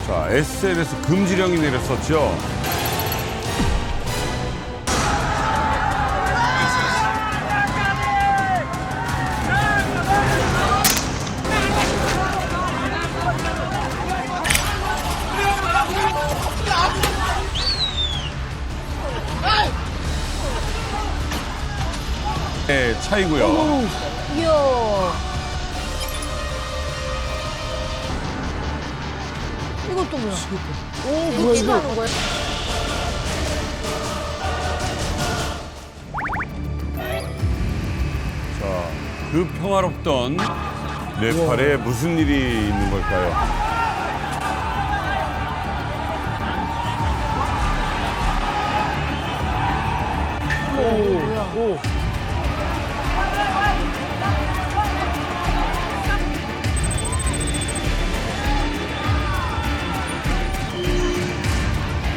자, SNS 금지령이 내렸었죠. 네, 차이고요. 이야. 이것도 뭐야? 오, 뭐야 이거? 하는 거야? 자, 그 평화롭던 네팔에 무슨 일이 있는 걸까요? 뭐야?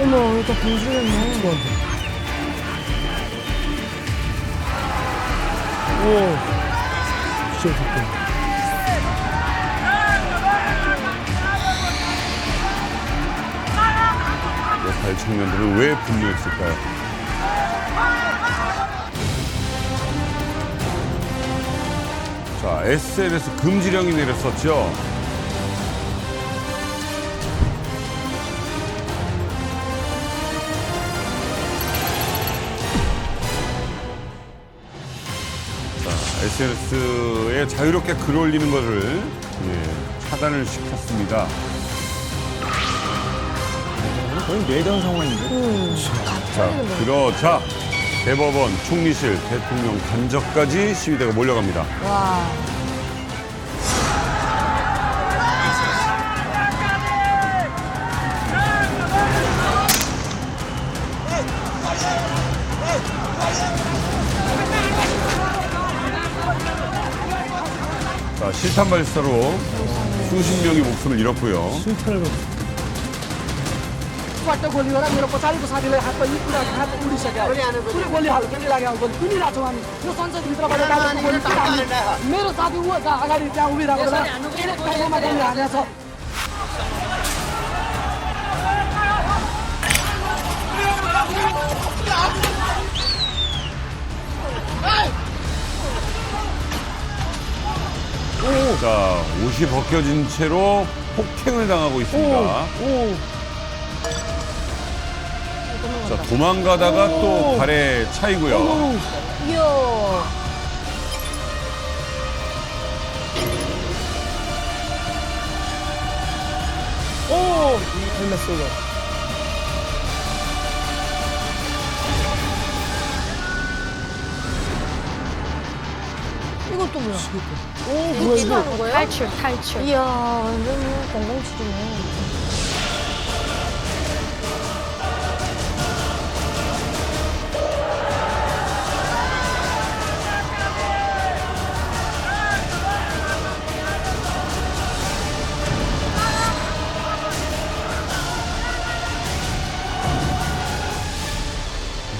어머, 이거 분수였네. 오, 진짜 좋다. 네팔 청년들은 왜 분노했을까요? 자, SNS 금지령이 내렸었죠. SNS에 자유롭게 글 올리는 것을 차단을 시켰습니다. 거의 내전 상황인데. 자, 그러자 대법원, 총리실, 대통령 간접까지 시위대가 몰려갑니다. 와. 자, 실탄 발사로 수십 명이 목숨을 잃었고요. 실탄을 बाट गोली हो र मेरो पछाडिको साथीलाई हात पनि पुरा हात उडिसक्यो पुरै गोली हाल्नु लाग्यो गोली सुनिरहेको छौँ हामी यो संसदभित्रबाट लागेको गोली पुरा हामी मेरो साथी ऊ अगाडि त्यहाँ उभिरहेको बेला टाउकोमा गोली हानेको छ 자, 옷이 벗겨진 채로 폭행을 당하고 있습니다. 자, 도망가다가 또 발에 차이고요. 이야. 오! 헬멧 쏘고. 이것도 뭐야? 오, 뭐야 이거? 하는 거야? 탈출. 이야, 완전 007이네.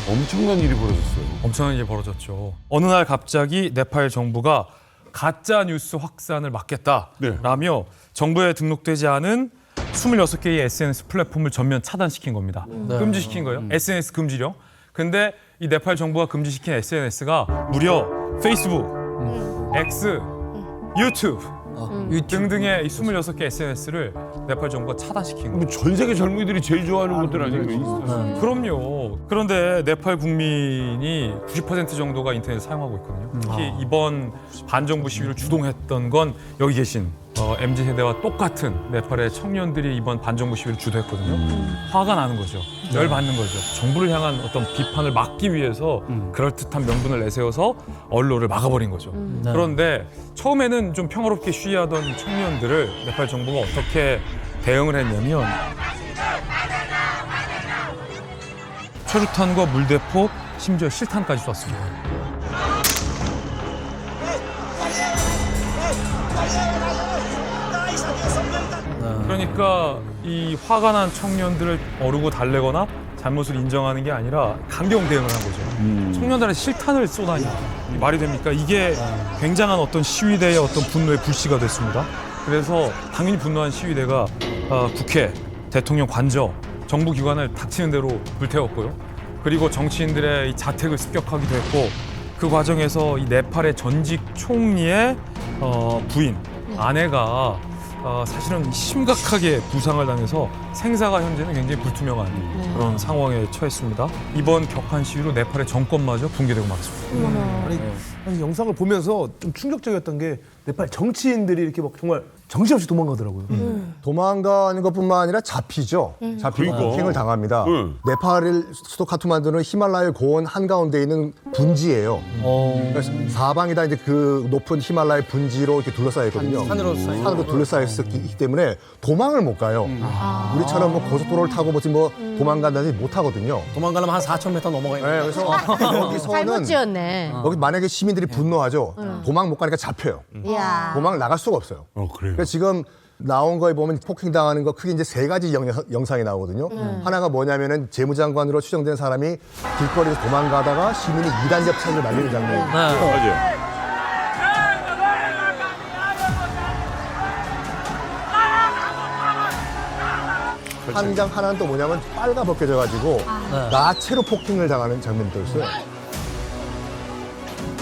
엄청난 일이 벌어졌어요. 엄청난 일이 벌어졌죠. 어느 날 갑자기 네팔 정부가 가짜 뉴스 확산을 막겠다라며 정부에 등록되지 않은 26개의 SNS 플랫폼을 전면 차단시킨 겁니다. 금지시킨 거예요. SNS 금지령. 근데 이 네팔 정부가 금지시킨 SNS가 무려 페이스북, X, 유튜브 등등의 이 26개 SNS를 네팔 정부가 차단시킨 거예요. 전 세계 젊은이들이 제일 좋아하는 것들 아니에요? 그럼요. 그런데 네팔 국민이 90% 정도가 인터넷을 사용하고 있거든요. 특히 이번 반정부 시위를 주동했던 건 여기 계신 MZ 세대와 똑같은 네팔의 청년들이 이번 반정부 시위를 주도했거든요. 화가 나는 거죠. 열받는 거죠. 정부를 향한 어떤 비판을 막기 위해서 그럴듯한 명분을 내세워서 언론을 막아버린 거죠. 그런데 처음에는 좀 평화롭게 시위하던 청년들을 네팔 정부가 어떻게 대응을 했냐면 최루탄과 물대포, 심지어 실탄까지 쐈습니다. 그러니까 이 화가 난 청년들을 어르고 달래거나 잘못을 인정하는 게 아니라 강경 대응을 한 거죠. 청년들한테 실탄을 쏘다니 말이 됩니까? 이게 굉장한 어떤 시위대의 어떤 분노의 불씨가 됐습니다. 그래서 당연히 분노한 시위대가 국회, 대통령 관저, 정부 기관을 닥치는 대로 불태웠고요. 그리고 정치인들의 이 자택을 습격하기도 했고 그 과정에서 이 네팔의 전직 총리의 부인, 아내가 사실은 심각하게 부상을 당해서 생사가 현재는 굉장히 불투명한 그런 상황에 처했습니다. 이번 격한 시위로 네팔의 정권마저 붕괴되고 말았습니다. 아니, 영상을 보면서 좀 충격적이었던 게 네팔 정치인들이 이렇게 막 정말 정신없이 도망가더라고요. 도망가는 것뿐만 아니라 잡히죠. 잡히고 그러니까. 폭행을 당합니다. 네팔 수도 카트만두는 히말라야 고원 한가운데 있는 분지예요. 그래서 사방이 다 이제 그 높은 히말라야 분지로 이렇게 둘러싸여 있거든요. 산으로 둘러싸여 있기 때문에 도망을 못 가요. 우리처럼 뭐 고속도로를 타고 뭐 도망간다든지 못 하거든요. 도망가려면 한 4,000m 넘어가야 네, 그래서 잘못 여기서는 지었네. 여기 만약에 시민들이 분노하죠. 도망 못 가니까 잡혀요. 이야. 도망을 나갈 수가 없어요. 그래요. 그러니까 지금 나온 거에 보면 폭행당하는 거 크게 이제 세 가지 영상이 나오거든요. 하나가 뭐냐면은 재무장관으로 추정되는 사람이 길거리에서 도망가다가 시민이 2단 접착을 날리는 장면이에요. 맞아요. 한 장 하나는 또 뭐냐면 빨가 벗겨져가지고 나체로 폭행을 당하는 장면이 또 있어요.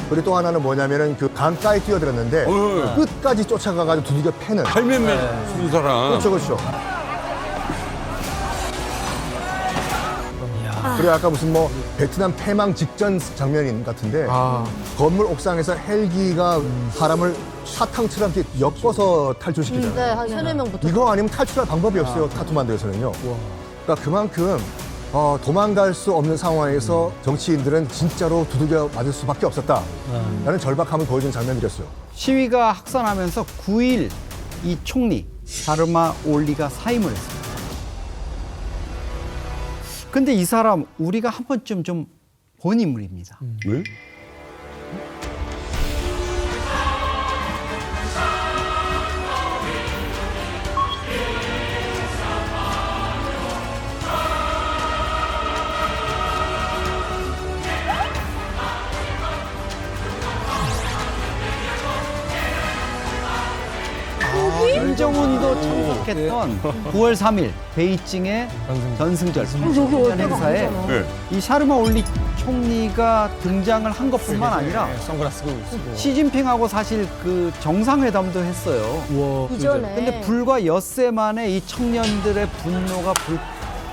그리고 또 하나는 뭐냐면은 그 강가에 뛰어들었는데 끝까지 쫓아가가지고 두들겨 패는. 할매매 순사람. 그렇죠, 그렇죠. 그리고 아까 무슨 뭐 베트남 패망 직전 장면인 같은데 건물 옥상에서 헬기가 사람을 사탕처럼 이렇게 엮어서 탈출시키잖아요. 네, 한 3-4명부터. 이거 아니면 탈출할 방법이 없어요. 카트만두에서는요. 그러니까 그만큼 도망갈 수 없는 상황에서 정치인들은 진짜로 두들겨 맞을 수밖에 없었다라는 절박함을 보여준 장면들이었어요. 시위가 확산하면서 9일 이 총리 사르마 올리가 사임을 했습니다. 근데 이 사람 우리가 한 번쯤 좀 본 인물입니다. 왜? 김정은도 참석했던 9월 3일 베이징의 전승절 여기 올때가 행사에 아니잖아. 네. 이 샤르마 올리 총리가 등장을 한 것뿐만 아니라 선글라스 쓰고. 시진핑하고 사실 그 정상회담도 했어요. 이전에. 근데 불과 엿새 만에 이 청년들의 분노가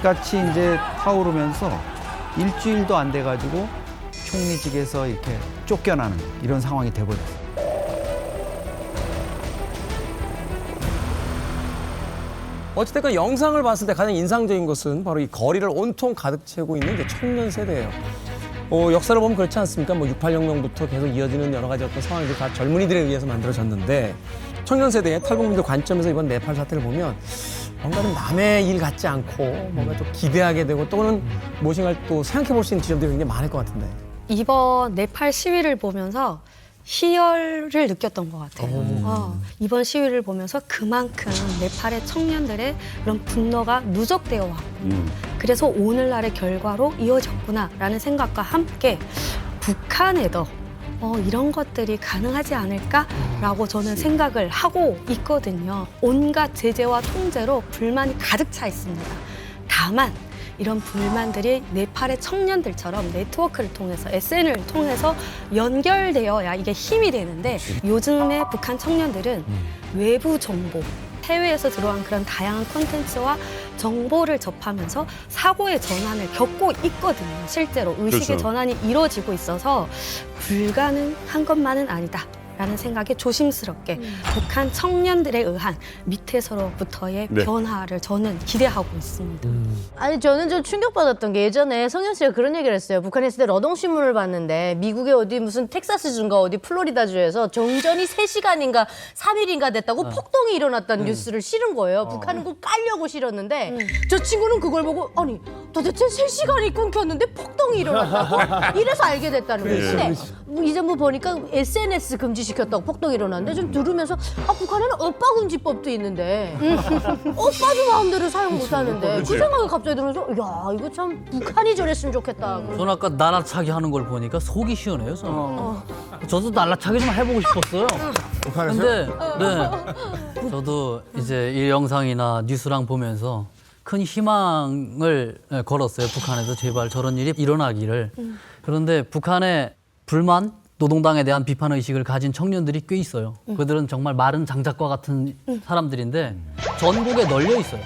불같이 이제 타오르면서 일주일도 안 돼가지고 총리직에서 이렇게 쫓겨나는 이런 상황이 돼버렸어요. 어찌됐건 영상을 봤을 때 가장 인상적인 것은 바로 이 거리를 온통 가득 채우고 있는 이제 청년 세대예요. 역사를 보면 그렇지 않습니까? 뭐 68혁명부터 계속 이어지는 여러 가지 어떤 상황들이 다 젊은이들에 의해서 만들어졌는데 청년 세대의 탈북민들 관점에서 이번 네팔 사태를 보면 뭔가 좀 남의 일 같지 않고 뭔가 좀 기대하게 되고 또는 무엇인가 또 생각해 볼 수 있는 지점들이 굉장히 많을 것 같은데. 이번 네팔 시위를 보면서 희열을 느꼈던 것 같아요. 이번 시위를 보면서 그만큼 네팔의 청년들의 그런 분노가 누적되어 왔구나. 그래서 오늘날의 결과로 이어졌구나라는 생각과 함께 북한에도 이런 것들이 가능하지 않을까라고 저는 생각을 하고 있거든요. 온갖 제재와 통제로 불만이 가득 차 있습니다. 다만 이런 불만들이 네팔의 청년들처럼 네트워크를 통해서 SNS를 통해서 연결되어야 이게 힘이 되는데 요즘의 북한 청년들은 외부 정보, 해외에서 들어온 그런 다양한 콘텐츠와 정보를 접하면서 사고의 전환을 겪고 있거든요. 실제로 의식의 그렇죠. 전환이 이루어지고 있어서 불가능한 것만은 아니다. 라는 생각에 조심스럽게 북한 청년들에 의한 밑에서로부터의 네. 변화를 저는 기대하고 있습니다. 아니 저는 좀 충격받았던 게 예전에 성현 씨가 그런 얘기를 했어요. 북한에 있을 때 러동신문을 봤는데 미국의 어디 무슨 텍사스주인가 어디 플로리다주에서 정전이 3시간인가 3일인가 됐다고 폭동이 일어났다는 뉴스를 실은 거예요. 북한은 그걸 깔려고 실었는데 저 친구는 그걸 보고 아니 도대체 3시간이 끊겼는데 폭동이 일어났다고? 이래서 알게 됐다는 거예요. 근데 이제 뭐 보니까 SNS 금지시켰다고 폭동이 일어났는데 좀 들으면서 북한에는 오빠 금지법도 있는데 오빠도 마음대로 사용 못하는데 그 생각이 갑자기 들면서 야 이거 참 북한이 저랬으면 좋겠다. 저는 아까 날라차기 하는 걸 보니까 속이 시원해요. 저는. 저도 날라차기 좀 해보고 싶었어요. 북한에서 근데 네, 저도 이제 이 영상이나 뉴스랑 보면서 큰 희망을 걸었어요. 북한에서 제발 저런 일이 일어나기를. 그런데 북한의 불만, 노동당에 대한 비판 의식을 가진 청년들이 꽤 있어요. 그들은 정말 마른 장작과 같은 사람들인데 전국에 널려 있어요.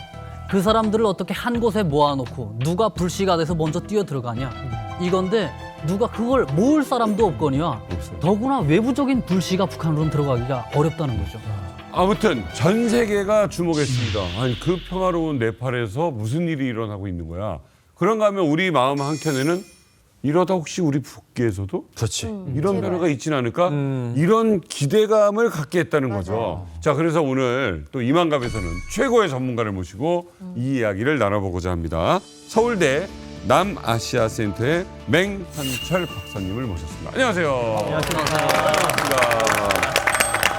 그 사람들을 어떻게 한 곳에 모아놓고 누가 불씨가 돼서 먼저 뛰어 들어가냐 이건데 누가 그걸 모을 사람도 없거니와 더구나 외부적인 불씨가 북한으로는 들어가기가 어렵다는 거죠. 아무튼 전 세계가 주목했습니다. 아니 그 평화로운 네팔에서 무슨 일이 일어나고 있는 거야. 그런가 하면 우리 마음 한켠에는 이러다 혹시 우리 북계에서도 그렇지. 이런 변화가 있지는 않을까? 이런 기대감을 갖게 했다는 거죠. 자, 그래서 오늘 또 이만갑에서는 최고의 전문가를 모시고 이 이야기를 나눠보고자 합니다. 서울대 남아시아센터의 맹현철 박사님을 모셨습니다. 안녕하세요. 반갑습니다.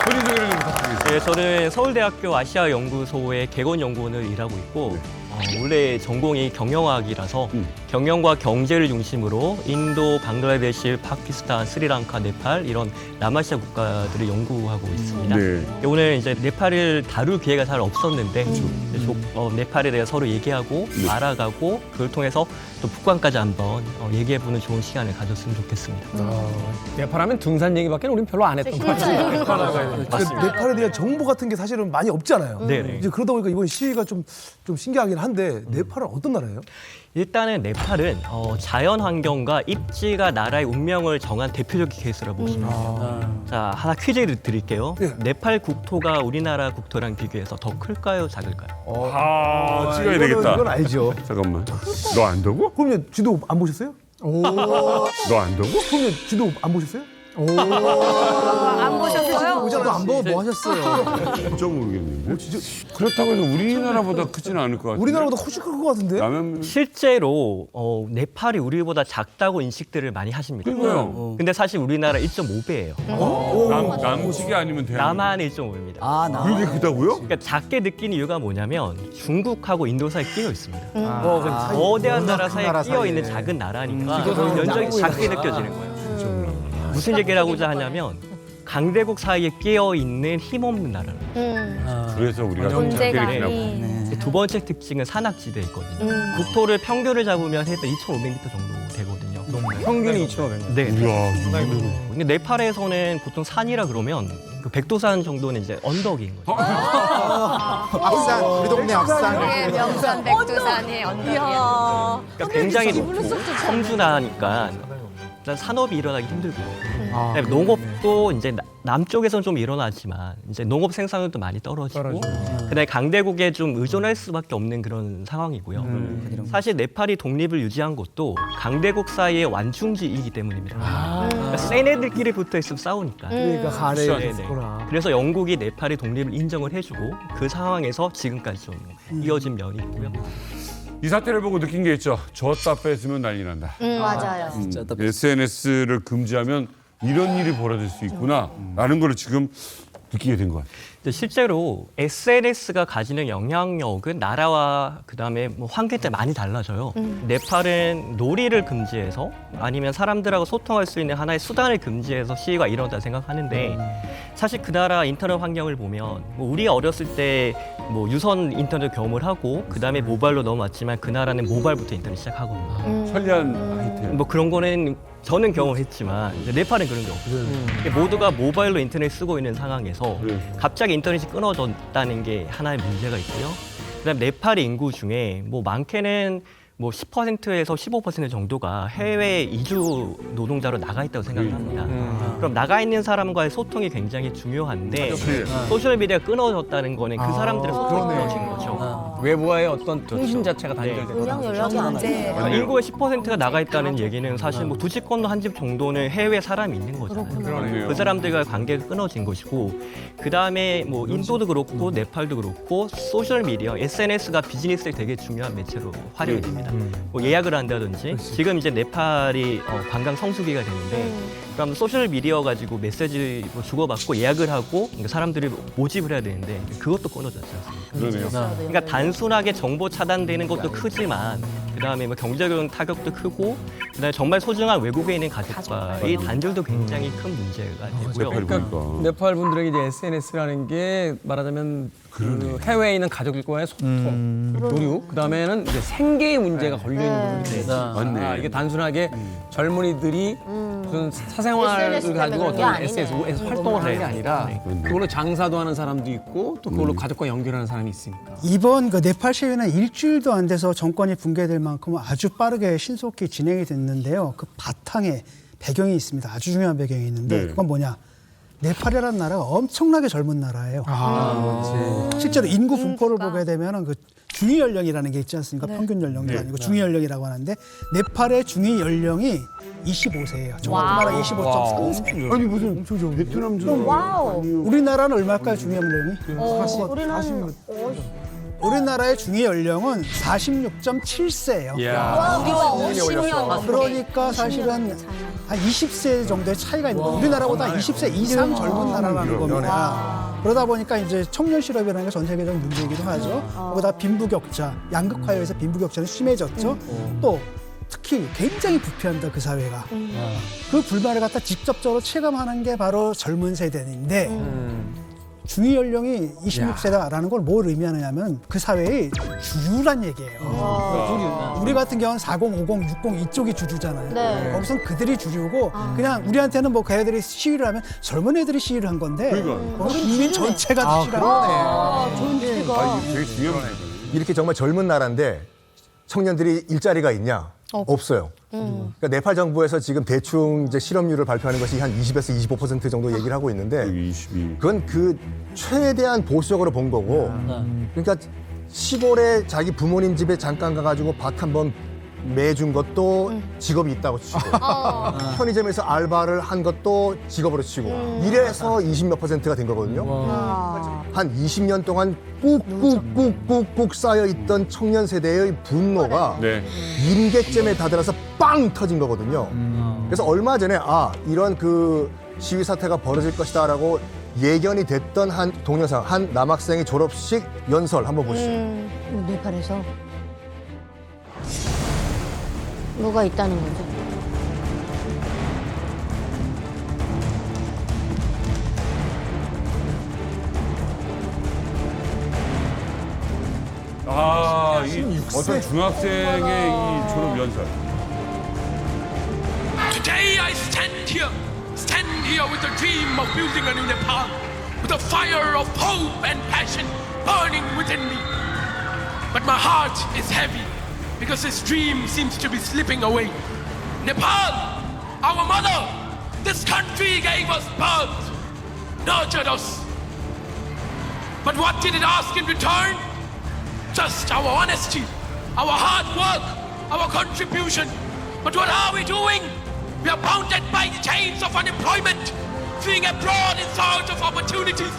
본인 소개를 좀 부탁드리겠습니다. 네, 저는 서울대학교 아시아연구소의 개건연구원을 일하고 있고 원래 전공이 경영학이라서 경영과 경제를 중심으로 인도, 방글라데시, 파키스탄, 스리랑카, 네팔 이런 남아시아 국가들을 연구하고 있습니다. 네. 오늘 이제 네팔을 다룰 기회가 잘 없었는데 네팔에 대해 서로 얘기하고 알아가고 그걸 통해서 또 북한까지 한번 얘기해보는 좋은 시간을 가졌으면 좋겠습니다. 네팔하면 등산 얘기밖에 우리는 별로 안 했던 것 같아요. 그 네팔에 대한 정보 같은 게 사실은 많이 없잖아요. 네네. 이제 그러다 보니까 이번 시위가 좀 신기하긴 한데 네팔은 어떤 나라예요? 일단은 네팔은 자연 환경과 입지가 나라의 운명을 정한 대표적인 케이스라고 보시면 돼요. 자, 하나 퀴즈를 드릴게요. 네. 네팔 국토가 우리나라 국토랑 비교해서 더 클까요, 작을까요? 찍어야 되겠다. 이건 알죠. 잠깐만. 너 안다고? 그러면 지도 안 보셨어요? 너 안다고? 그러면 지도 안 보셨어요? 안 보셨어요? 안 보고 뭐 하셨어요? 진짜 모르겠는데. 그렇다고 해서 우리나라보다 크지는 않을 것 같아요. 우리나라보다 훨씬 클 것 같은데? 라면 실제로 네팔이 우리보다 작다고 인식들을 많이 하십니다. 그거요. 근데 사실 우리나라 1.5배예요. 남식이 아니면 대한. 남한 1.5입니다. 아, 나. 그게 크다고요? 그러니까 작게 느끼는 이유가 뭐냐면 중국하고 인도 사이에 끼어 있습니다. 거대한 나라 사이에 끼어 있는 작은 나라니까 면적이 작게 느껴지는 거예요. 무슨 얘기를 하고자 하냐면 강대국 사이에 끼어 있는 힘없는 나라예요. 그래서 우리가 존재감이. 두 번째 특징은 산악지대에 있거든요. 국토를 평균을 잡으면 해도 2,500m 정도 되거든요. 평균이 2,500명. 네. 이야, 근데 네팔에서는 보통 산이라 그러면 그 백두산 정도는 이제 언덕인 거죠. 악산, 우리 동네 악산. 네, 명산 백두산의 언덕이야. 그러니까 굉장히 섬주나니까 일단 산업이 일어나기 힘들고요. 그다음에 농업도 이제 남쪽에서는 좀 일어나지만 이제 농업 생산량도 많이 떨어지고 그다음에 강대국에 좀 의존할 수밖에 없는 그런 상황이고요. 사실 네팔이 독립을 유지한 것도 강대국 사이의 완충지이기 때문입니다. 그러니까 센 애들끼리 붙어 있으면 싸우니까. 그러니까 가래에 네네. 있었구나. 그래서 영국이 네팔의 독립을 인정을 해주고 그 상황에서 지금까지 좀 이어진 면이 있고요. 이 사태를 보고 느낀 게 있죠. 줬다 뺐으면 난리 난다. 맞아요. SNS를 금지하면 이런 일이 벌어질 수 있구나라는 걸 지금 느끼게 된 것 같아요. 실제로 SNS가 가지는 영향력은 나라와 그다음에 뭐 환경 때 많이 달라져요. 네팔은 놀이를 금지해서 아니면 사람들하고 소통할 수 있는 하나의 수단을 금지해서 시위가 일어났다 생각하는데 사실 그 나라 인터넷 환경을 보면 뭐 우리 어렸을 때 뭐 유선 인터넷 경험을 하고 그다음에 모바일로 넘어왔지만 그 나라는 모바일부터 인터넷 시작하거든요. 편리한 아이템. 뭐 그런 거는 저는 경험했지만 이제 네팔은 그런 게 없어요. 모두가 모바일로 인터넷 쓰고 있는 상황에서 갑자기 인터넷이 끊어졌다는 게 하나의 문제가 있고요. 그다음 네팔의 인구 중에 뭐 많게는 뭐 10%에서 15% 정도가 해외 이주 노동자로 나가 있다고 생각을 합니다. 그럼 나가 있는 사람과의 소통이 굉장히 중요한데 소셜 미디어가 끊어졌다는 거는 그 사람들의 소통이 끊어진 거죠. 외부와의 어떤 통신 자체가 단절되고 그냥 연락이 안 돼. 인구의 10%가 나가 있다는 얘기는 사실 뭐 두 집 건너 한 집 정도는 해외 사람이 있는 거잖아요. 그러네요. 그 사람들과 관계가 끊어진 것이고 그 다음에 뭐 인도도 그렇고 네팔도 그렇고 소셜 미디어 SNS가 비즈니스에 되게 중요한 매체로 활용이 됩니다. 뭐 예약을 한다든지 지금 이제 네팔이 관광 성수기가 되는데 그럼 소셜 미디어 가지고 메시지 뭐 주고받고 예약을 하고 사람들이 모집을 해야 되는데 그것도 끊어졌지 않습니까? 그러네요. 그러니까 단순하게 정보 차단되는 것도 크지만 그다음에 뭐 경제적인 타격도 크고 그다음에 정말 소중한 외국에 있는 가족과의 단절도 굉장히 큰 문제가 되고요. 그러니까. 네팔 분들에게 이제 SNS라는 게 말하자면 그 해외에 있는 가족들과의 소통, 교류, 그다음에는 이제 생계의 문제가 걸려 있는 부분이 있습니다. 맞네. 이게 단순하게 젊은이들이 무슨 사생활을 SNS 가지고 때문에 그런 어떤 게 SNS에서 아니네. 활동을 하는 게 아니라 네. 그걸로 장사도 하는 사람도 있고 또 그걸로 가족과 연결하는 사람이 있으니까. 이번 그 네팔 시위는 일주일도 안 돼서 정권이 붕괴될 만큼 아주 빠르게 신속히 진행이 됐는데요. 그 바탕에 배경이 있습니다. 아주 중요한 배경이 있는데 네. 그건 뭐냐? 네팔이라는 나라가 엄청나게 젊은 나라예요. 실제로 인구 분포를 보게 되면 그 중위 연령이라는 게 있지 않습니까? 평균 연령도 아니고 중위 연령이라고 하는데 네팔의 중위 연령이 25세예요. 정확히 말하면 25.3세. 아니 무슨 베트남 와우. 우리나라는 얼마일까요, 중위 연령이? 우리는 우리나라의 중위 연령은 46.7세예요. 우리와 50년. 그러니까 사실은 한 20세 정도의 차이가 있는 거예요. 우리나라보다 20세 이상 젊은 나라라는 겁니다. 그러다 보니까 이제 청년 실업이라는 게 전 세계적 문제이기도 하죠. 거기다 빈부격차, 양극화에서 빈부격차는 심해졌죠. 또 특히 굉장히 부패한다, 그 사회가. 그 불만을 갖다 직접적으로 체감하는 게 바로 젊은 세대인데 중위 연령이 26세다라는 걸 뭘 의미하느냐면 그 사회의 주류란 얘기예요. 우리 같은 경우는 40, 50, 60 이쪽이 주류잖아요. 네. 거기선 그들이 주류고 그냥 우리한테는 뭐 걔네들이 시위를 하면 젊은 애들이 시위를 한 건데 국민 전체가 시위를 하는 좋은 주제가. 아, 이게 되게 중요한 문제다. 이렇게 정말 젊은 나라인데 청년들이 일자리가 있냐? 없어요. 그러니까 네팔 정부에서 지금 대충 이제 실업률을 발표하는 것이 한 20에서 25% 정도 얘기를 하고 있는데 22. 그건 그 최대한 보수적으로 본 거고 그러니까 시골에 자기 부모님 집에 잠깐 가가지고 밥 한 번 매준 것도 직업이 있다고 치고 편의점에서 알바를 한 것도 직업으로 치고 이래서 20몇 %가 된 거거든요. 한 20년 동안 꾹꾹꾹꾹꾹 쌓여있던 청년 세대의 분노가 네. 임계점에 다다라서 빵 터진 거거든요. 그래서 얼마 전에 이런 그 시위 사태가 벌어질 것이다라고 예견이 됐던 한 동영상, 한 남학생의 졸업식 연설 한번 보시죠. 네팔에서 뭐가 있다는 거죠? 아, 이 어떤 중학생의 이 졸업 연설. Today I stand here with a dream of building a new Nepal, with a fire of hope and passion burning within me. But my heart is heavy because this dream seems to be slipping away. Nepal, our mother, this country gave us birth, nurtured us. But what did it ask in return? Just our honesty, our hard work, our contribution. But what are we doing? We are bounded by the chains of unemployment, fleeing abroad in search of opportunities.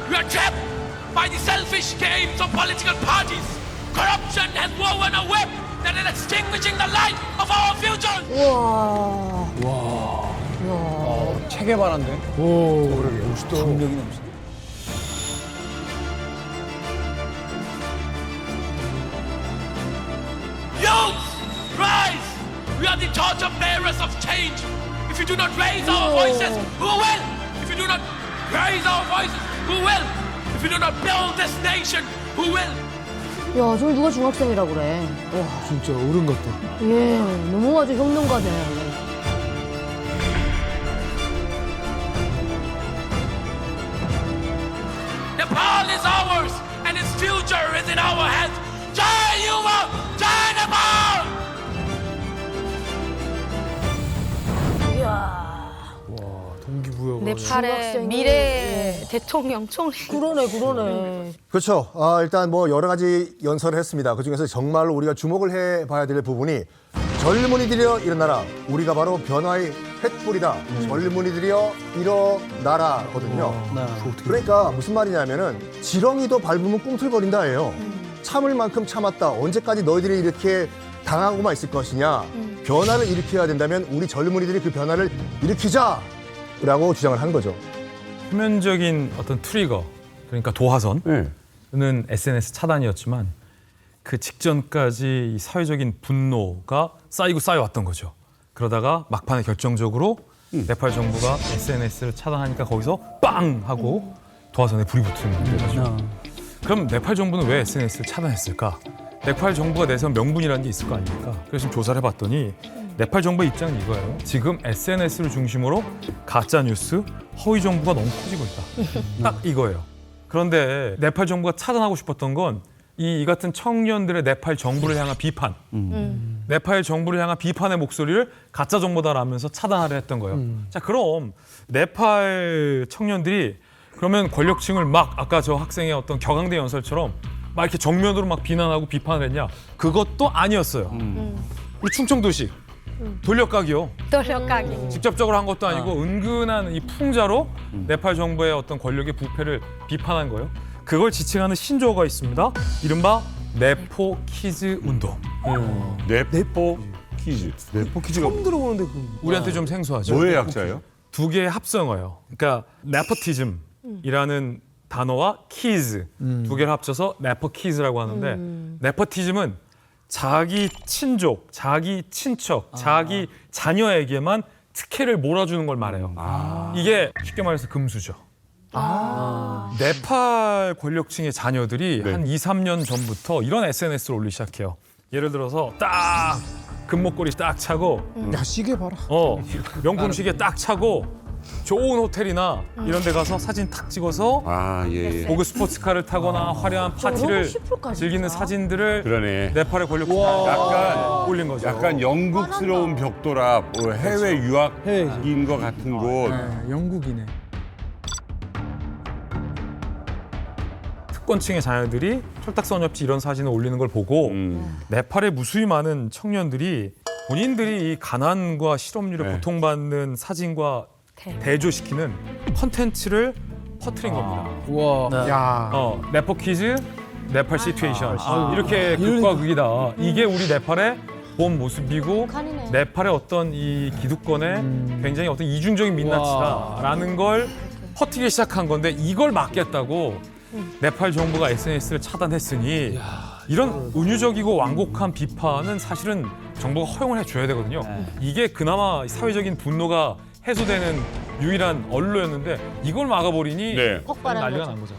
We are trapped by the selfish games of political parties. Corruption has woven a web that is extinguishing the light of our future. 체계바란데. 감격이 넘쳐. Youth, rise! We are the torch bearers of change. If you do not raise our voices, who will? If you do not raise our voices, who will? If you do not build this nation, who will? 야, 저기 누가 중학생이라고 그래. 와, 진짜 어른 같다. 예, 너무 아주 혁명가네. Nepal is ours, and its future is in our hands. Jai Yuva, Jai Nepal! 동기부여가. 네팔의 중학생이- 미래 대통령 총리. 그러네. 그렇죠. 일단 뭐 여러 가지 연설을 했습니다. 그중에서 정말로 우리가 주목을 해봐야 될 부분이 젊은이들이여 일어나라. 우리가 바로 변화의 횃불이다. 젊은이들이여 일어나라거든요. 그러니까 무슨 말이냐면은 지렁이도 밟으면 꿈틀거린다예요. 참을 만큼 참았다. 언제까지 너희들이 이렇게 당하고만 있을 것이냐. 변화를 일으켜야 된다면 우리 젊은이들이 그 변화를 일으키자라고 주장을 한 거죠. 표면적인 어떤 트리거, 그러니까 도화선은 네. SNS 차단이었지만 그 직전까지 이 사회적인 분노가 쌓이고 쌓여왔던 거죠. 그러다가 막판에 결정적으로 네팔 정부가 SNS를 차단하니까 거기서 빵 하고 도화선에 불이 붙은 거죠. 그럼 네팔 정부는 왜 SNS를 차단했을까? 네팔 정부가 내세운 명분이라는 게 있을 거 아닙니까? 그래서 좀 조사를 해봤더니 네팔 정부의 입장은 이거예요. 지금 SNS를 중심으로 가짜 뉴스, 허위 정보가 너무 커지고 있다. 딱 이거예요. 그런데 네팔 정부가 차단하고 싶었던 건 이 같은 청년들의 네팔 정부를 향한 비판, 네팔 정부를 향한 비판의 목소리를 가짜 정보다라면서 차단하려 했던 거예요. 자, 그럼 네팔 청년들이 그러면 권력층을 막 아까 저 학생의 어떤 격앙된 연설처럼 막 이렇게 정면으로 막 비난하고 비판을 했냐? 그것도 아니었어요. 우리 충청도식 돌려까기요. 돌려가기. 직접적으로 한 것도 아니고 은근한 이 풍자로 네팔 정부의 어떤 권력의 부패를 비판한 거예요. 그걸 지칭하는 신조어가 있습니다. 이른바 네포 키즈 운동. 네포 키즈. 네포 키즈가 처음 들어보는데 우리한테 좀 생소하죠. 뭐의 약자예요? 두 개의 합성어예요. 그러니까 네포티즘이라는 단어와 키즈 두 개를 합쳐서 네포 키즈라고 하는데 네포티즘은 자기 친족, 자기 친척, 자기 자녀에게만 특혜를 몰아주는 걸 말해요. 이게 쉽게 말해서 금수저. 네팔 권력층의 자녀들이 한 2, 3년 전부터 이런 SNS를 올리기 시작해요. 예를 들어서 딱 금목걸이 딱 차고 야, 시계 봐라. 명품 시계 딱 차고 좋은 호텔이나 이런 데 가서 사진 탁 찍어서 고급 스포츠카를 타거나 화려한 파티를 즐기는 사진들을 그러네. 네팔의 권력층이 약간 올린 거죠. 약간 영국스러운 벽돌앞, 해외 유학인 것 같은 곳. 영국이네. 특권층의 자녀들이 철딱서니없이 이런 사진을 올리는 걸 보고 네팔의 무수히 많은 청년들이 본인들이 이 가난과 실업률에 고통받는 사진과 대조시키는 컨텐츠를 퍼뜨린 겁니다. 우와. 네포 퀴즈, 네팔 시츄에이션 이렇게 극과 극이다. 이게 우리 네팔의 본 모습이고 네팔의 어떤 이 기득권의 굉장히 어떤 이중적인 민낯이다라는 걸 퍼뜨리기 시작한 건데 이걸 막겠다고 네팔 정부가 SNS를 차단했으니 이런 은유적이고 완곡한 비판은 사실은 정부가 허용을 해줘야 되거든요. 이게 그나마 사회적인 분노가 해소되는 유일한 언로였는데 이걸 막아버리니 난리가 난 거죠.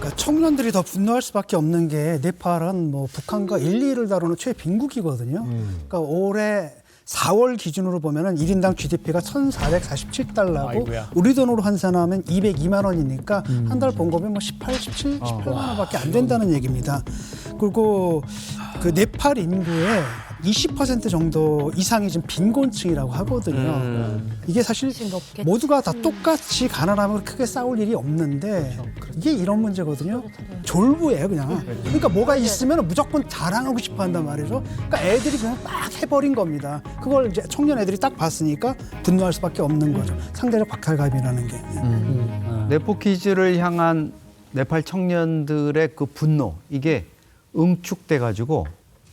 그러니까 청년들이 더 분노할 수밖에 없는 게 네팔은 뭐 북한과 1, 2를 다루는 최빈국이거든요. 그러니까 올해 4월 기준으로 보면은 1인당 GDP가 1,447달러고 아이고야. 우리 돈으로 환산하면 202만 원이니까 한 달 번 거면 뭐 18만 원밖에 안 된다는 얘기입니다. 그리고 그 네팔 인구의 20% 정도 이상이 지금 빈곤층이라고 하거든요. 이게 사실 모두가 다 똑같이 가난하면 크게 싸울 일이 없는데 이게 이런 문제거든요. 졸부예요, 그냥. 그러니까 뭐가 있으면 무조건 자랑하고 싶어 한단 말이죠. 그러니까 애들이 그냥 딱 해버린 겁니다. 그걸 이제 청년 애들이 딱 봤으니까 분노할 수밖에 없는 거죠. 상대적 박탈감이라는 게. 네포 퀴즈를 향한 네팔 청년들의 그 분노 이게 응축돼 가지고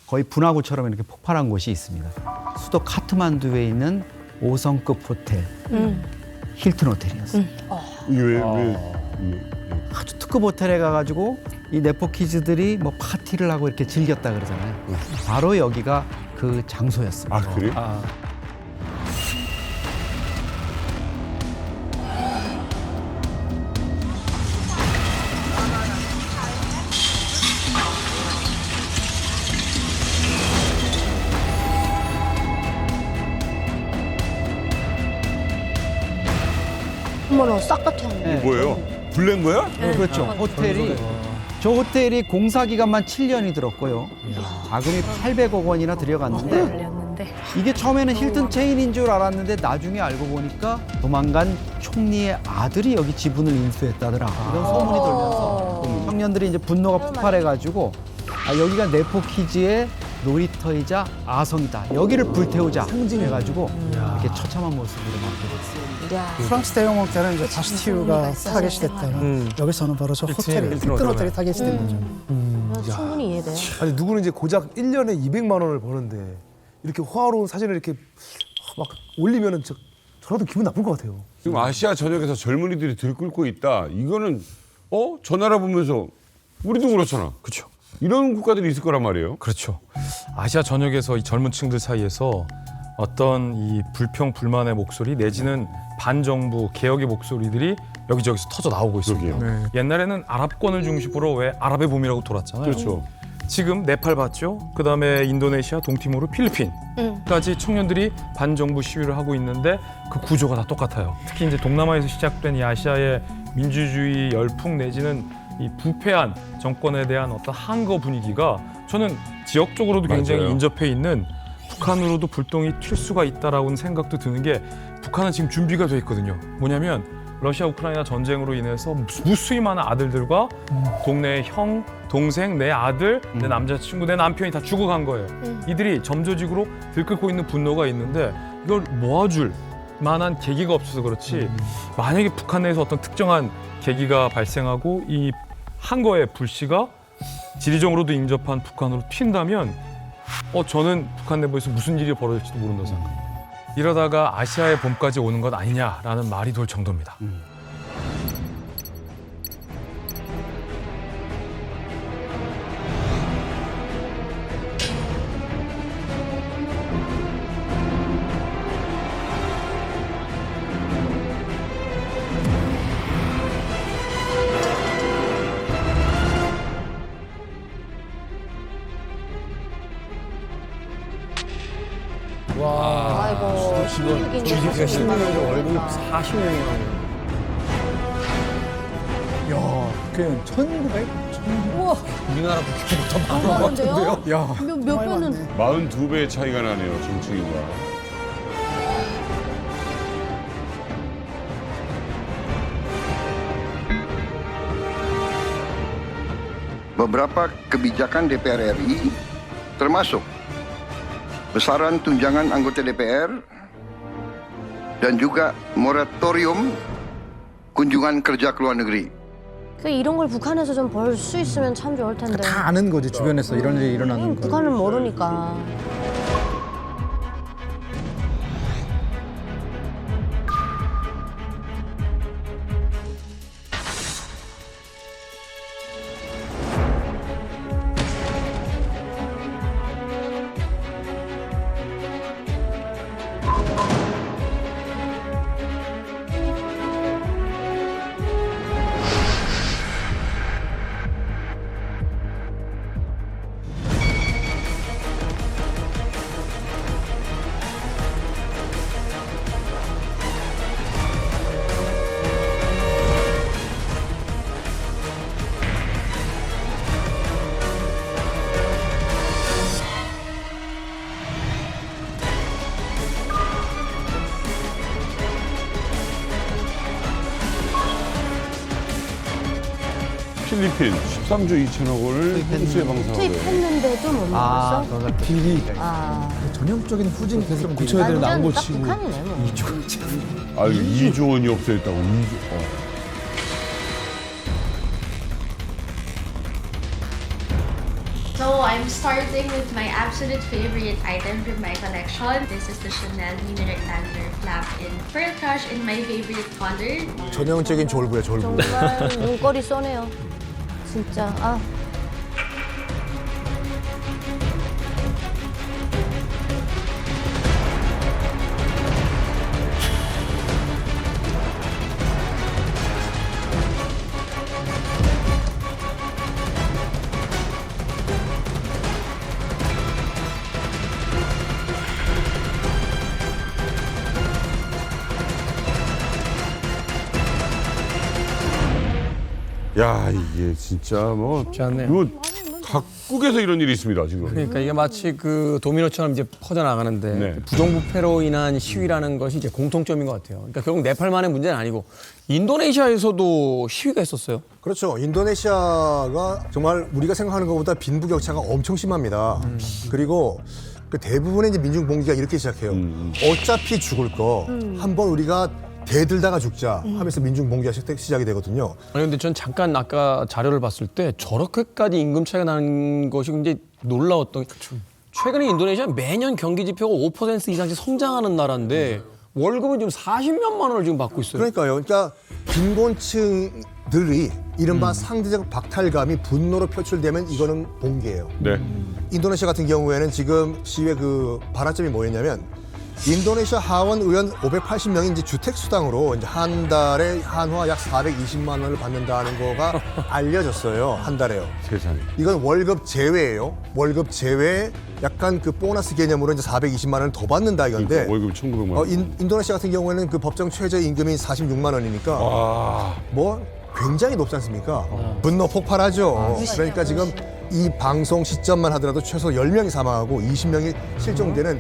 거의 분화구처럼 이렇게 폭발한 곳이 있습니다. 수도 카트만두에 있는 5성급 호텔 힐튼 호텔이었어요. 이게 왜? 아주 특급 호텔에 가가지고 이 네포 키즈들이 뭐 파티를 하고 이렇게 즐겼다 그러잖아요. 바로 여기가 그 장소였습니다. 아, 그래요? 어머나, 싹 같아. 뭐예요? 불낸 거야? 그렇죠. 호텔이 저 호텔이 공사 기간만 7년이 들었고요. 자금이 800억 원이나 들여갔는데 이게 처음에는 힐튼 체인인 줄 알았는데 나중에 알고 보니까 도망간 총리의 아들이 여기 지분을 인수했다더라. 이런 소문이 돌면서 청년들이 이제 분노가 폭발해가지고 여기가 네포 키즈의 놀이터이자 아성이다. 여기를 불태우자 해가지고 이렇게 처참한 모습으로 만들게 됐어요. 프랑스 대공황 때는 이제 바스티유가 타겟이 됐다면 여기서는 바로 저 호텔이 힐튼 호텔이 타겟이 된 거죠. 충분히 이해돼. 아니 누구는 이제 고작 1년에 200만 원을 버는데 이렇게 호화로운 사진을 이렇게 막 올리면은 저라도 기분 나쁠 것 같아요. 지금 아시아 전역에서 젊은이들이 들끓고 있다. 이거는 저 나라 보면서 우리도 그렇잖아. 그렇죠. 이런 국가들이 있을 거란 말이에요. 그렇죠. 아시아 전역에서 이 젊은 층들 사이에서 어떤 이 불평 불만의 목소리 내지는 반정부 개혁의 목소리들이 여기저기서 터져 나오고 있습니다. 그러게요. 옛날에는 아랍권을 중심으로 왜 아랍의 봄이라고 돌았잖아요. 그렇죠. 지금 네팔 봤죠? 그다음에 인도네시아, 동티모르, 필리핀까지 청년들이 반정부 시위를 하고 있는데 그 구조가 다 똑같아요. 특히 이제 동남아에서 시작된 이 아시아의 민주주의 열풍 내지는 이 부패한 정권에 대한 어떤 항거 분위기가 저는 지역적으로도 굉장히 맞아요. 인접해 있는 북한으로도 불똥이 튈 수가 있다라고는 생각도 드는 게 북한은 지금 준비가 돼 있거든요. 뭐냐면 러시아 우크라이나 전쟁으로 인해서 무수히 많은 아들들과 동네의 형, 동생, 내 아들, 내 남자친구, 내 남편이 다 죽어간 거예요. 이들이 점조직으로 들끓고 있는 분노가 있는데 이걸 모아줄 만한 계기가 없어서 그렇지 만약에 북한 내에서 어떤 특정한 계기가 발생하고 이 항거의 불씨가 지리적으로도 인접한 북한으로 튄다면 저는 북한 내부에서 무슨 일이 벌어질지도 모른다고 생각합니다. 이러다가 아시아의 봄까지 오는 것 아니냐라는 말이 돌 정도입니다. 아이고, 16인가 GDP가 16년이고 월급 40년이나. 야, 그냥 1900? 우와, 우리나라 국회보다 많은 것 많은데요? 같은데요? 야. 몇 배는 42배의 차이가 나네요. 정치인과. Beberapa kebijakan DPR RI termasuk besaran tunjangan anggota DPR dan juga moratorium kunjungan kerja ke luar negeri. 그 이런 걸 북한에서 좀 벌 수 있으면 참 좋을 텐데. 다 아는 거지 주변에서 이런 일이 일어나는 거. 북한은 모르니까. 필리핀 13조 2천억 원을 홍수에 방사하고요. 투입했는데도 못 먹었어? 비리. 아, 전형적인 후진 계속 고쳐야 되는 완전 안 딱 고치고. 북한이네 뭐. 아유 2조 원이 없어졌다고. 2조. So I'm starting with my absolute favorite item from my collection. This is the Chanel Mini Rectangular Flap in Pearl Crush in my favorite color. 전형적인 졸부야 졸부. 정말 눈꼬리 쏘네요. 진짜. 아. 야 이게 진짜 뭐 쉽지 않네요. 이거 각국에서 이런 일이 있습니다 지금. 그러니까 이게 마치 그 도미노처럼 이제 퍼져나가는데 네. 부정부패로 인한 시위라는 것이 이제 공통점인 것 같아요. 그러니까 결국 네팔만의 문제는 아니고 인도네시아에서도 시위가 있었어요. 그렇죠. 인도네시아가 정말 우리가 생각하는 것보다 빈부격차가 엄청 심합니다. 그리고 그 대부분의 이제 민중봉기가 이렇게 시작해요. 어차피 죽을 거 한번 우리가 대들다가 죽자 하면서 민중봉기가 시작이 되거든요. 아니 근데 전 잠깐 아까 자료를 봤을 때 저렇게까지 임금 차이가 나는 것이 굉장히 놀라웠던 게 최근에 인도네시아 매년 경기 지표가 5% 이상씩 성장하는 나라인데 월급은 지금 40몇만 원을 지금 받고 있어요. 그러니까요. 그러니까 빈곤층 청년들이 이른바 상대적 박탈감이 분노로 표출되면 이거는 봉기예요. 네. 인도네시아 같은 경우에는 지금 시위의 그 발화점이 뭐였냐면 인도네시아 하원 의원 580명이 이제 주택 수당으로 이제 한 달에 한화 약 420만 원을 받는다는 거가 알려졌어요. 한 달에요. 세상에. 이건 월급 제외예요. 월급 제외 약간 그 보너스 개념으로 이제 420만 원을 더 받는다 이건데. 월급 1,900만 원. 인도네시아 같은 경우에는 그 법정 최저 임금이 46만 원이니까 뭐 굉장히 높지 않습니까? 분노 폭발하죠. 그러니까 지금 이 방송 시점만 하더라도 최소 10명이 사망하고 20명이 실종되는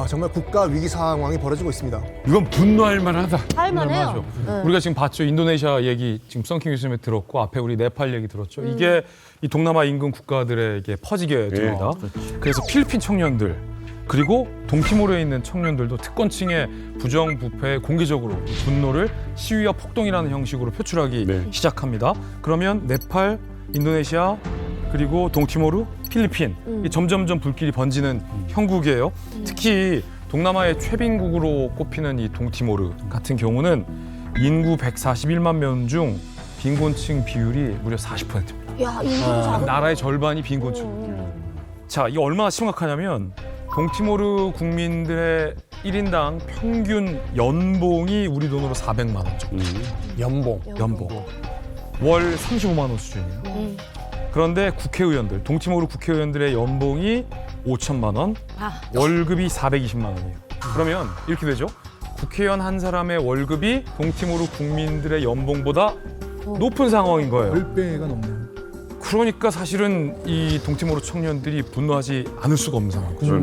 정말 국가 위기 상황이 벌어지고 있습니다. 이건 분노할 만하다. 할만해요. 우리가 지금 봤죠. 인도네시아 얘기 지금 썬킹 교수님 들었고 앞에 우리 네팔 얘기 들었죠. 이게 이 동남아 인근 국가들에게 퍼지게 됩니다. 그래서 필리핀 청년들 그리고 동티모르에 있는 청년들도 특권층의 부정부패에 공개적으로 분노를 시위와 폭동이라는 형식으로 표출하기 시작합니다. 그러면 네팔, 인도네시아 그리고 동티모르, 필리핀 이 점점점 불길이 번지는 형국이에요. 특히 동남아의 최빈국으로 꼽히는 이 동티모르 같은 경우는 인구 141만 명 중 빈곤층 비율이 무려 40%입니다. 야, 인구가 작은 나라의 절반이 빈곤층. 자, 이게 얼마나 심각하냐면 동티모르 국민들의 1인당 평균 연봉이 우리 돈으로 400만 원 정도. 연봉. 월 35만 원 수준이에요. 그런데 국회의원들, 동티모르 국회의원들의 연봉이 5천만 원, 월급이 420만 원이에요. 그러면 이렇게 되죠. 국회의원 한 사람의 월급이 동티모르 국민들의 연봉보다 높은 상황인 거예요. 10배가 넘네요. 그러니까 사실은 이 동티모르 청년들이 분노하지 않을 수가 없는 상황이죠.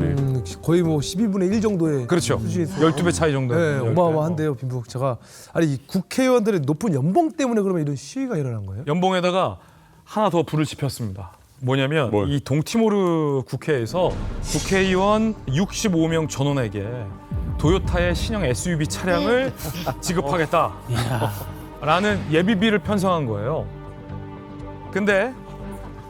거의 뭐 12분의 1 정도의 그렇죠. 수준이 12배 차이 정도. 네, 어마어마한데요, 빈부격 차가. 아니, 이 국회의원들의 높은 연봉 때문에 그러면 이런 시위가 일어난 거예요? 연봉에다가 하나 더 불을 지폈습니다. 뭐냐면 이 동티모르 국회에서 국회의원 65명 전원에게 도요타의 신형 SUV 차량을 지급하겠다라는 예비비를 편성한 거예요. 근데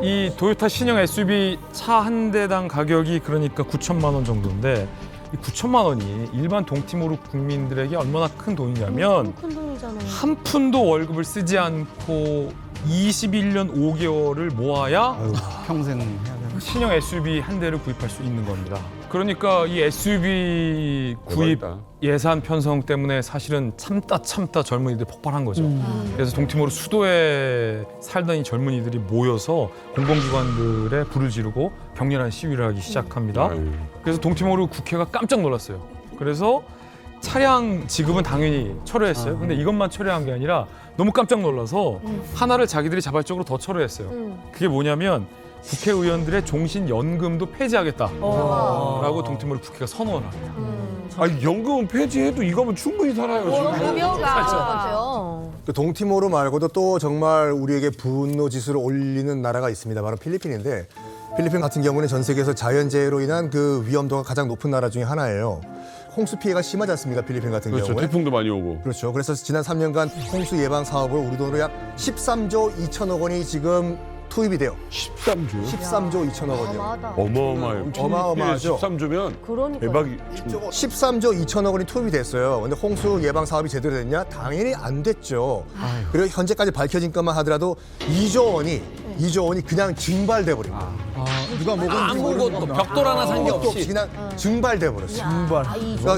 이 도요타 신형 SUV 차 한 대당 가격이 그러니까 9천만 원 정도인데 이 9천만 원이 일반 동티모르 국민들에게 얼마나 큰 돈이냐면 큰 돈이잖아요. 한 푼도 월급을 쓰지 않고 21년 5개월을 모아야 평생 해야 되는 신형 SUV 한 대를 구입할 수 있는 겁니다. 그러니까 이 SUV 구입 예산 편성 때문에 사실은 참다 젊은이들이 폭발한 거죠. 그래서 동티모르 수도에 살던 이 젊은이들이 모여서 공공기관들에 불을 지르고 격렬한 시위를 하기 시작합니다. 그래서 동티모르 국회가 깜짝 놀랐어요. 그래서 차량 지급은 당연히 철회했어요. 근데 이것만 철회한 게 아니라 너무 깜짝 놀라서 하나를 자기들이 자발적으로 더 철회했어요. 그게 뭐냐면 국회의원들의 종신연금도 폐지하겠다라고 동티모르 국회가 선언을 합니다. 아니, 연금은 폐지해도 이거면 충분히 살아요. 급여가 그 동티모르 말고도 또 정말 우리에게 분노 지수를 올리는 나라가 있습니다. 바로 필리핀인데 필리핀 같은 경우는 전 세계에서 자연재해로 인한 그 위험도가 가장 높은 나라 중에 하나예요. 홍수 피해가 심하지 않습니까? 필리핀 같은 그렇죠. 경우에. 태풍도 많이 오고. 그렇죠. 그래서 지난 3년간 홍수 예방 사업으로 우리 돈으로 약 13조 2천억 원이 지금 투입이 돼요. 13조? 13조 2천억 원이요. 어마어마해요. 어마어마하죠. 13조면 그러니까요. 대박이죠. 13조 2천억 원이 투입이 됐어요. 근데 홍수 예방 사업이 제대로 됐냐? 당연히 안 됐죠. 그리고 현재까지 밝혀진 것만 하더라도 2조 원이 그냥 증발돼 버린 거예요. 누가 먹은지 아무것도 벽돌 하나 산 게 없이 그냥 증발돼 버렸어요. 증발.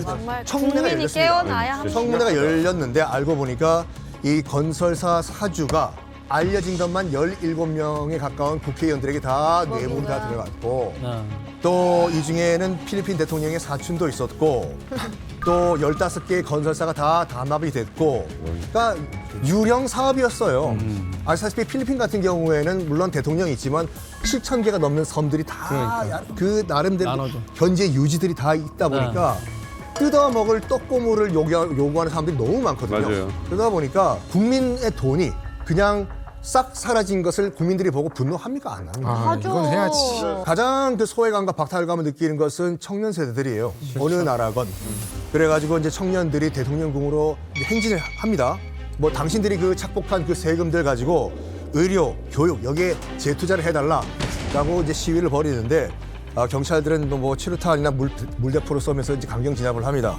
정말 청문회가 국민이 열렸습니다. 깨어나야 합니다. 청문회가 열렸는데 알고 보니까 이 건설사 사주가 알려진 것만 17명에 가까운 국회의원들에게 다 뇌물이 다 들어갔고 또 이 중에는 필리핀 대통령의 사촌도 있었고 또 15개의 건설사가 다 담합이 됐고 그러니까 유령 사업이었어요. 아시다시피 필리핀 같은 경우에는 물론 대통령이 있지만 7,000개가 넘는 섬들이 다 그 나름대로 현재 유지들이 다 있다 보니까 뜯어먹을 떡고물을 요구하는 사람들이 너무 많거든요. 맞아요. 그러다 보니까 국민의 돈이 그냥 싹 사라진 것을 국민들이 보고 분노합니까? 안 합니까? 이건 해야지. 가장 그 소외감과 박탈감을 느끼는 것은 청년 세대들이에요. 어느 나라건. 그래가지고 이제 청년들이 대통령궁으로 행진을 합니다. 뭐 당신들이 그 착복한 그 세금들 가지고 의료, 교육 여기에 재투자를 해달라라고 이제 시위를 벌이는데 경찰들은 뭐 치루탄이나 물대포를 쏘면서 이제 강경 진압을 합니다.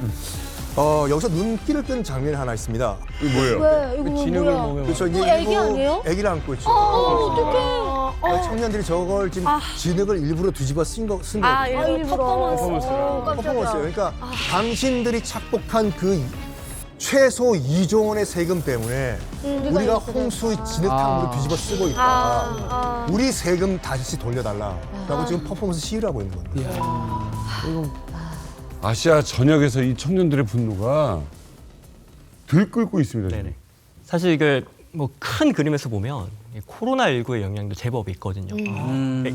여기서 눈길을 끈 장면이 하나 있습니다. 이거 뭐예요? 왜? 이거 진흙을 뭐야? 먹으면 그렇죠. 이제 애기 일부 아니에요? 애기를 안고 있죠. 어떡해. 청년들이 저걸 지금 진흙을 일부러 뒤집어 쓴 거거든요. 일부러 퍼포먼스. 퍼포먼스예요. 그러니까 당신들이 착복한 그 최소 2조 원의 세금 때문에 우리가 홍수 진흙탕으로 뒤집어 쓰고 있다. 우리 세금 다시 돌려달라라고 지금 퍼포먼스 시위를 하고 있는 겁니다. 아시아 전역에서 이 청년들의 분노가 들끓고 있습니다. 지금. 네네. 사실 이게 뭐 큰 그림에서 보면 코로나19의 영향도 제법 있거든요.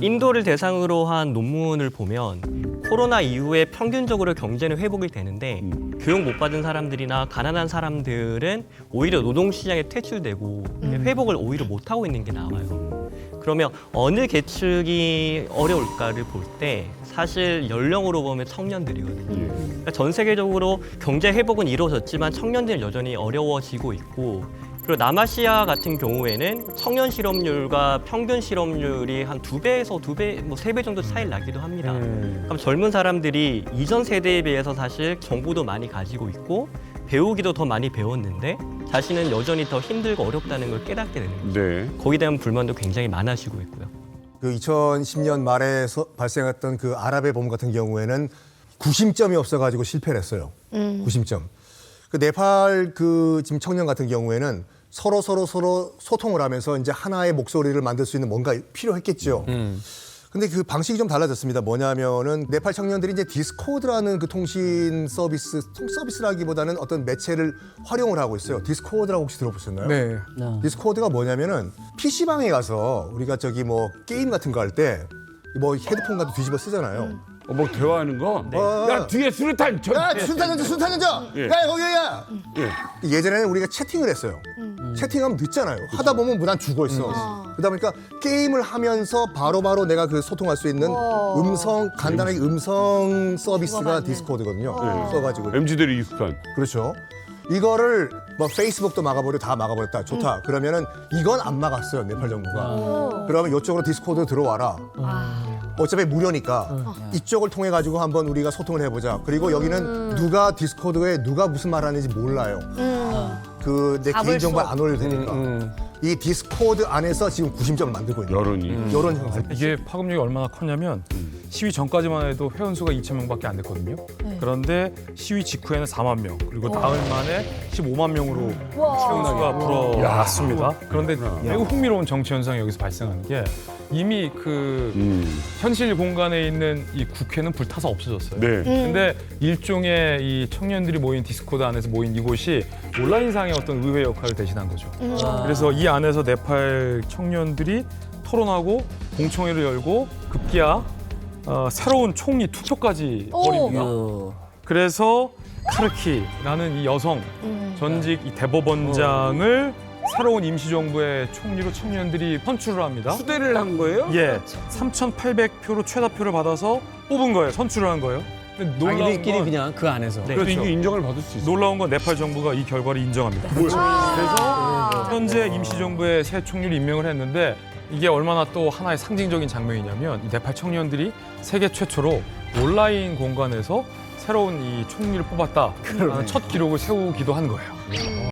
인도를 대상으로 한 논문을 보면 코로나 이후에 평균적으로 경제는 회복이 되는데 교육 못 받은 사람들이나 가난한 사람들은 오히려 노동시장에 퇴출되고 회복을 오히려 못하고 있는 게 나와요. 그러면 어느 계층이 어려울까를 볼 때 사실 연령으로 보면 청년들이거든요. 그러니까 전 세계적으로 경제 회복은 이루어졌지만 청년들은 여전히 어려워지고 있고 그리고 남아시아 같은 경우에는 청년 실업률과 평균 실업률이 한 2배에서 2배, 뭐 3배 정도 차이를 나기도 합니다. 그럼 젊은 사람들이 이전 세대에 비해서 사실 정보도 많이 가지고 있고 배우기도 더 많이 배웠는데 자신은 여전히 더 힘들고 어렵다는 걸 깨닫게 되는 거죠. 네. 거기에 대한 불만도 굉장히 많아지고 있고요. 그 2010년 말에 발생했던 그 아랍의 봄 같은 경우에는 구심점이 없어가지고 실패를 했어요. 구심점. 그 네팔 그 지금 청년 같은 경우에는 서로 소통을 하면서 이제 하나의 목소리를 만들 수 있는 뭔가 필요했겠죠. 근데 그 방식이 좀 달라졌습니다. 뭐냐면은 네팔 청년들이 이제 디스코드라는 그 통신 서비스라기보다는 어떤 매체를 활용을 하고 있어요. 디스코드라고 혹시 들어보셨나요? 네. 디스코드가 뭐냐면은 PC방에 가서 우리가 저기 뭐 게임 같은 거 할 때 뭐 헤드폰 같은 거 뒤집어 쓰잖아요. 뭐 대화하는 거? 야, 뒤에 수류탄 전. 야, 수류탄 던져! 예. 야, 거기야! 예. 예전에는 우리가 채팅을 했어요. 채팅하면 늦잖아요. 하다 보면 난 죽어 있어. 그러다 보니까 게임을 하면서 바로바로 내가 그 소통할 수 있는 간단하게 음성 서비스가 디스코드거든요. 써가지고. MZ들이 익숙한. 그렇죠. 이거를 뭐 페이스북도 막아버려 다 막아버렸다. 좋다. 그러면은 이건 안 막았어요. 네팔 정부가. 그러면 이쪽으로 디스코드 들어와라. 어차피 무료니까 이쪽을 통해 가지고 한번 우리가 소통을 해보자. 그리고 여기는 누가 디스코드에 누가 무슨 말하는지 몰라요. 그 내 개인정보 안 올려도 되니까. 이 디스코드 안에서 지금 구심점을 만들고 있는 여론이. 여론 형성. 이게 파급력이 얼마나 컸냐면 시위 전까지만 해도 회원수가 2,000명밖에 안 됐거든요. 그런데 시위 직후에는 4만 명, 그리고 나흘 만에 15만 명으로 회원수가 불어났습니다. 그런데 매우 흥미로운 정치 현상이 여기서 발생하는 게 이미 그 현실 공간에 있는 이 국회는 불타서 없어졌어요. 네. 근데 일종의 이 청년들이 모인 디스코드 안에서 모인 이곳이 온라인상의 어떤 의회 역할을 대신한 거죠. 그래서 이 안에서 네팔 청년들이 토론하고 공청회를 열고 급기야 새로운 총리 투표까지 벌입니다. 그래서 카르키라는 이 여성 전직 이 대법원장을 새로운 임시정부의 총리로 청년들이 선출을 합니다. 추대를 한 거예요? 예, 3,800표로 최다표를 받아서 뽑은 거예요. 선출을 한 거예요. 근데 자기들끼리 그냥 그 안에서. 그래서 이게 인정을 받을 수 있어요. 놀라운 건 네팔 정부가 이 결과를 인정합니다. 그래서 현재 임시정부의 새 총리를 임명을 했는데 이게 얼마나 또 하나의 상징적인 장면이냐면 이 네팔 청년들이 세계 최초로 온라인 공간에서 새로운 이 총리를 뽑았다라는 첫 기록을 세우기도 한 거예요.